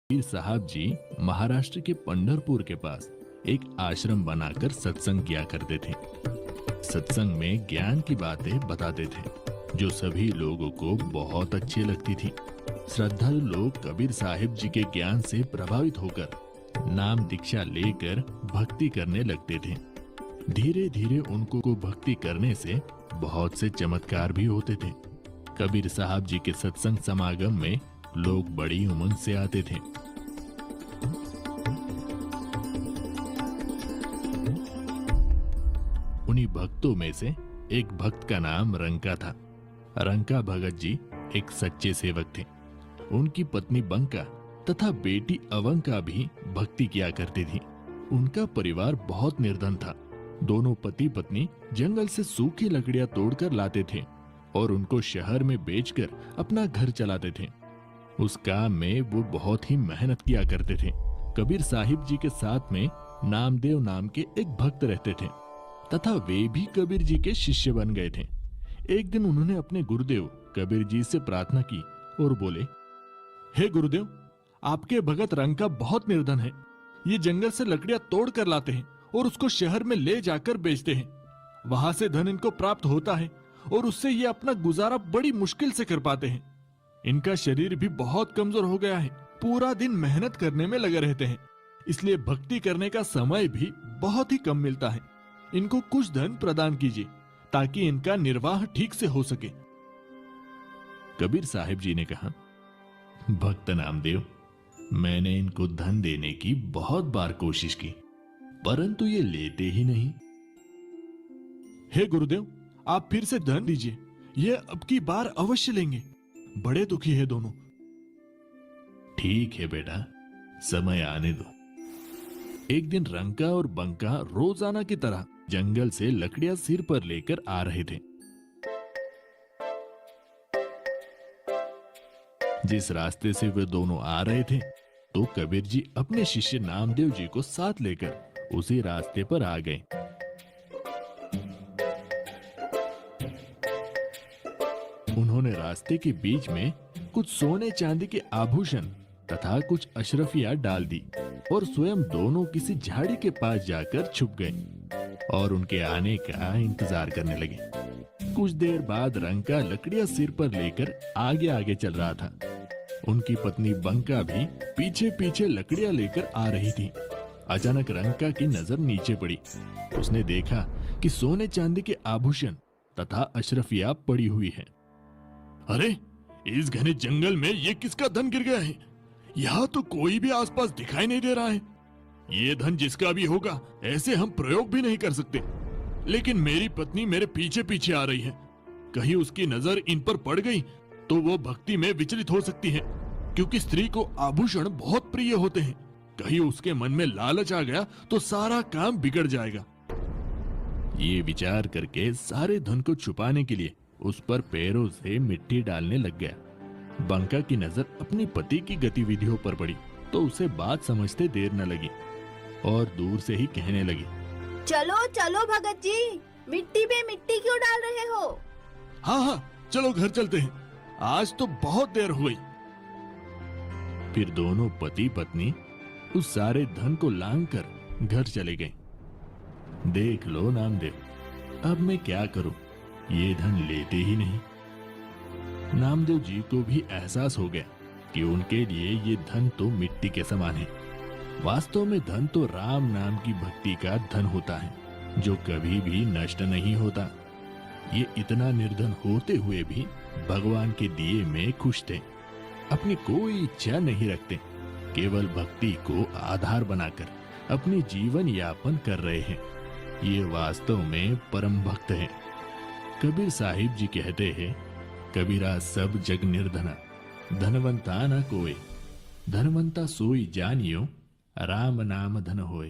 कबीर साहब जी महाराष्ट्र के पंढरपुर के पास एक आश्रम बनाकर सत्संग किया करते थे। सत्संग में ज्ञान की बातें बताते थे जो सभी लोगों को बहुत अच्छी लगती थी। श्रद्धालु लोग कबीर साहिब जी के ज्ञान से प्रभावित होकर नाम दीक्षा लेकर भक्ति करने लगते थे। धीरे धीरे उनको भक्ति करने से बहुत से चमत्कार भी होते थे। कबीर साहब जी के सत्संग समागम में लोग बड़ी उमंग से आते थे। उन्हीं भक्तों में से एक भक्त का नाम रंका था। रंका भगत जी एक सच्चे सेवक थे। उनकी पत्नी बंका तथा बेटी अवंका भी भक्ति किया करती थी। उनका परिवार बहुत निर्धन था। दोनों पति पत्नी जंगल से सूखी लकड़ियां तोड़कर लाते थे और उनको शहर में बेचकर अपना घर चलाते थे। उस काम में वो बहुत ही मेहनत किया करते थे। कबीर साहिब जी के साथ में नामदेव नाम के एक भक्त रहते थे तथा वे भी कबीर जी के शिष्य बन गए थे। एक दिन उन्होंने अपने गुरुदेव कबीर जी से प्रार्थना की और बोले, हे गुरुदेव, आपके भगत रंका बहुत निर्धन है। ये जंगल से लकड़ियां तोड़ कर लाते हैं और उसको शहर में ले जाकर बेचते हैं। वहां से धन इनको प्राप्त होता है और उससे ये अपना गुजारा बड़ी मुश्किल से कर पाते हैं। इनका शरीर भी बहुत कमजोर हो गया है। पूरा दिन मेहनत करने में लगे रहते हैं, इसलिए भक्ति करने का समय भी बहुत ही कम मिलता है। इनको कुछ धन प्रदान कीजिए ताकि इनका निर्वाह ठीक से हो सके। कबीर साहिब जी ने कहा, भक्त नामदेव, मैंने इनको धन देने की बहुत बार कोशिश की, परंतु ये लेते ही नहीं। हे गुरुदेव, आप फिर से धन दीजिए, ये अब की बार अवश्य लेंगे। बड़े दुखी है दोनों। ठीक है बेटा, समय आने दो। एक दिन रंका और बंका रोजाना की तरह जंगल से लकड़ियां सिर पर लेकर आ रहे थे। जिस रास्ते से वे दोनों आ रहे थे तो कबीर जी अपने शिष्य नामदेव जी को साथ लेकर उसी रास्ते पर आ गए। उन्होंने रास्ते के बीच में कुछ सोने चांदी के आभूषण तथा कुछ अशरफियां डाल दी और स्वयं दोनों किसी झाड़ी के पास जाकर छुप गए और उनके आने का इंतजार करने लगे। कुछ देर बाद रंका लकड़ियां सिर पर लेकर आगे आगे चल रहा था। उनकी पत्नी बंका भी पीछे पीछे लकड़ियां लेकर आ रही थी। अचानक रंका की नजर नीचे पड़ी। उसने देखा कि सोने चांदी के आभूषण तथा अशरफियां पड़ी हुई है। अरे, इस घने जंगल में ये किसका धन गिर गया है? यहाँ तो कोई भी आसपास दिखाई नहीं दे रहा है। ये धन जिसका भी होगा, ऐसे हम प्रयोग भी नहीं कर सकते। लेकिन मेरी पत्नी मेरे पीछे पीछे आ रही है। कहीं उसकी नजर इन पर पड़ गई तो वो भक्ति में विचलित हो सकती है, क्योंकि स्त्री को आभूषण बहुत प्रिय होते हैं। कहीं उसके मन में लालच आ गया तो सारा काम बिगड़ जाएगा। ये विचार करके सारे धन को छुपाने के लिए उस पर पैरों से मिट्टी डालने लग गया। बंका की नजर अपने पति की गतिविधियों पर पड़ी तो उसे बात समझते देर न लगी और दूर से ही कहने लगी, चलो चलो भगत जी, मिट्टी पे मिट्टी क्यों डाल रहे हो? हाँ हाँ, चलो घर चलते हैं, आज तो बहुत देर हो गई। फिर दोनों पति पत्नी उस सारे धन को लांग कर घर चले गए। देख लो नामदेव, अब मैं क्या करूं, ये धन लेते ही नहीं। नामदेव जी को भी एहसास हो गया कि उनके लिए ये धन तो मिट्टी के समान है। वास्तव में धन तो राम नाम की भक्ति का धन होता है जो कभी भी नष्ट नहीं होता। ये इतना निर्धन होते हुए भी भगवान के दिए में खुश थे। अपनी कोई इच्छा नहीं रखते, केवल भक्ति को आधार बनाकर अपने जीवन यापन कर रहे हैं। ये वास्तव में परम भक्त हैं। कबीर साहिब जी कहते हैं, कबीरा सब जग निर्धना, धनवंता न कोय, धनवंता सोई जानियो, राम नाम धन होए।